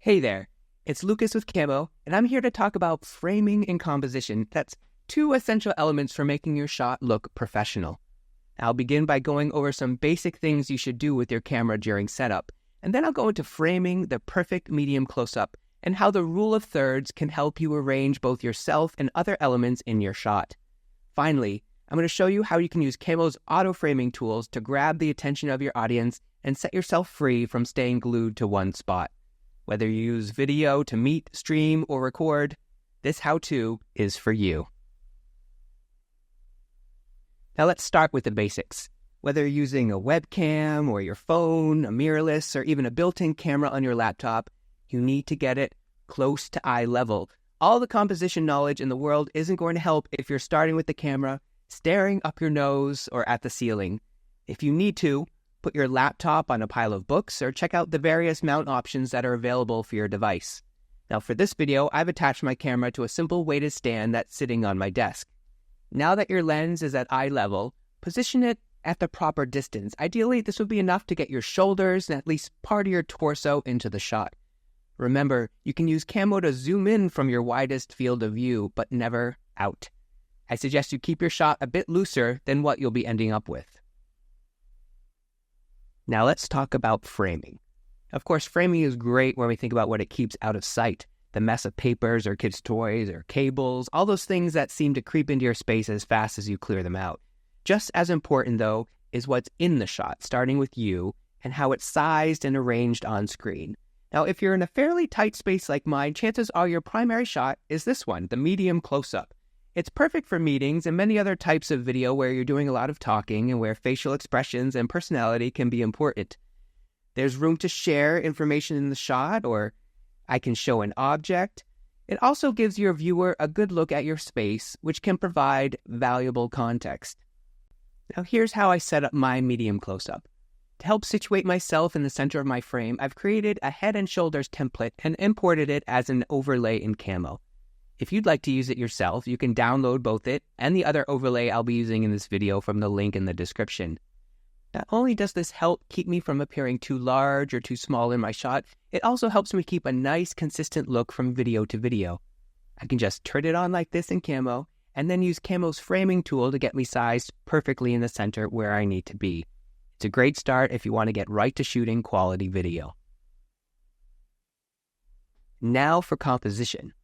Hey there, it's Lucas with Camo, and I'm here to talk about framing and composition. That's two essential elements for making your shot look professional. I'll begin by going over some basic things you should do with your camera during setup, and then I'll go into framing the perfect medium close-up and how the rule of thirds can help you arrange both yourself and other elements in your shot. Finally, I'm going to show you how you can use Camo's auto-framing tools to grab the attention of your audience and set yourself free from staying glued to one spot. Whether you use video to meet, stream, or record, this how-to is for you. Now let's start with the basics. Whether you're using a webcam or your phone, a mirrorless, or even a built-in camera on your laptop, you need to get it close to eye level. All the composition knowledge in the world isn't going to help if you're starting with the camera, staring up your nose, or at the ceiling. If you need to, put your laptop on a pile of books or check out the various mount options that are available for your device. Now for this video, I've attached my camera to a simple weighted stand that's sitting on my desk. Now that your lens is at eye level, position it at the proper distance. Ideally, this would be enough to get your shoulders and at least part of your torso into the shot. Remember, you can use Camo to zoom in from your widest field of view, but never out. I suggest you keep your shot a bit looser than what you'll be ending up with. Now let's talk about framing. Of course, framing is great when we think about what it keeps out of sight. The mess of papers or kids' toys or cables, all those things that seem to creep into your space as fast as you clear them out. Just as important, though, is what's in the shot, starting with you, and how it's sized and arranged on screen. Now, if you're in a fairly tight space like mine, chances are your primary shot is this one, the medium close-up. It's perfect for meetings and many other types of video where you're doing a lot of talking and where facial expressions and personality can be important. There's room to share information in the shot, or I can show an object. It also gives your viewer a good look at your space, which can provide valuable context. Now here's how I set up my medium close-up. To help situate myself in the center of my frame, I've created a head and shoulders template and imported it as an overlay in Camo. If you'd like to use it yourself, you can download both it and the other overlay I'll be using in this video from the link in the description. Not only does this help keep me from appearing too large or too small in my shot, it also helps me keep a nice, consistent look from video to video. I can just turn it on like this in Camo, and then use Camo's framing tool to get me sized perfectly in the center where I need to be. It's a great start if you want to get right to shooting quality video. Now for composition.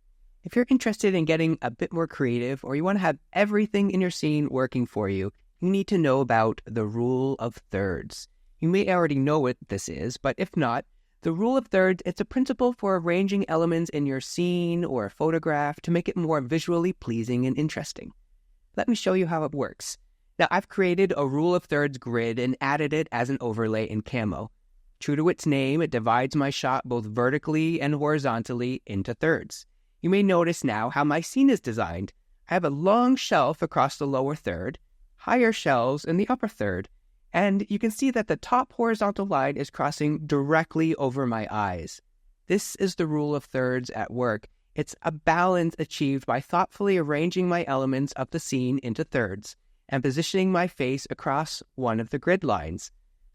If you're interested in getting a bit more creative, or you want to have everything in your scene working for you, you need to know about the rule of thirds. You may already know what this is, but if not, the rule of thirds, it's a principle for arranging elements in your scene or photograph to make it more visually pleasing and interesting. Let me show you how it works. Now, I've created a rule of thirds grid and added it as an overlay in Camo. True to its name, it divides my shot both vertically and horizontally into thirds. You may notice now how my scene is designed. I have a long shelf across the lower third, higher shelves in the upper third, and you can see that the top horizontal line is crossing directly over my eyes. This is the rule of thirds at work. It's a balance achieved by thoughtfully arranging my elements of the scene into thirds and positioning my face across one of the grid lines.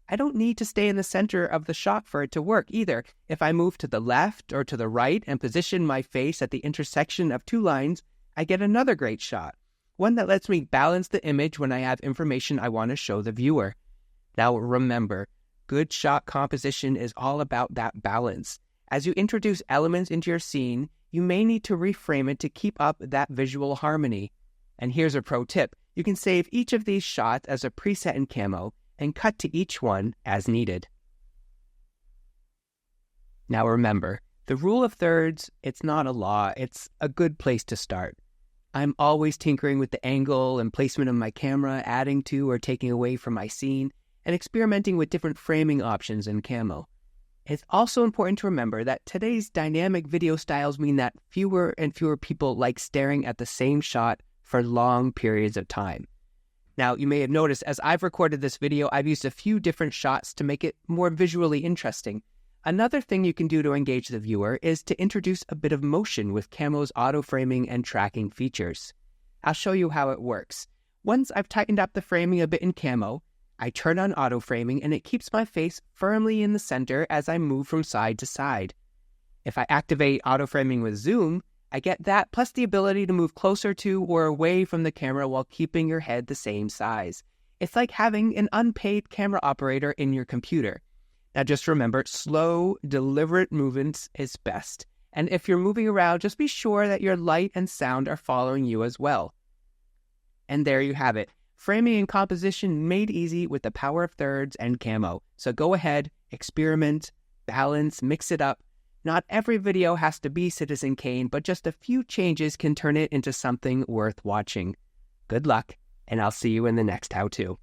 I don't need to stay in the center of the shot for it to work either. If I move to the left or to the right and position my face at the intersection of two lines, I get another great shot, one that lets me balance the image when I have information I want to show the viewer. Now remember, good shot composition is all about that balance. As you introduce elements into your scene, you may need to reframe it to keep up that visual harmony. And here's a pro tip. You can save each of these shots as a preset in Camo and cut to each one as needed. Now remember, the rule of thirds, it's not a law, it's a good place to start. I'm always tinkering with the angle and placement of my camera, adding to or taking away from my scene, and experimenting with different framing options in Camo. It's also important to remember that today's dynamic video styles mean that fewer and fewer people like staring at the same shot for long periods of time. Now, you may have noticed as I've recorded this video, I've used a few different shots to make it more visually interesting. Another thing you can do to engage the viewer is to introduce a bit of motion with Camo's auto-framing and tracking features. I'll show you how it works. Once I've tightened up the framing a bit in Camo, I turn on auto-framing and it keeps my face firmly in the center as I move from side to side. If I activate auto-framing with zoom, I get that plus the ability to move closer to or away from the camera while keeping your head the same size. It's like having an unpaid camera operator in your computer. Now just remember, slow, deliberate movements is best. And if you're moving around, just be sure that your light and sound are following you as well. And there you have it. Framing and composition made easy with the power of thirds and Camo. So go ahead, experiment, balance, mix it up. Not every video has to be Citizen Kane, but just a few changes can turn it into something worth watching. Good luck, and I'll see you in the next how-to.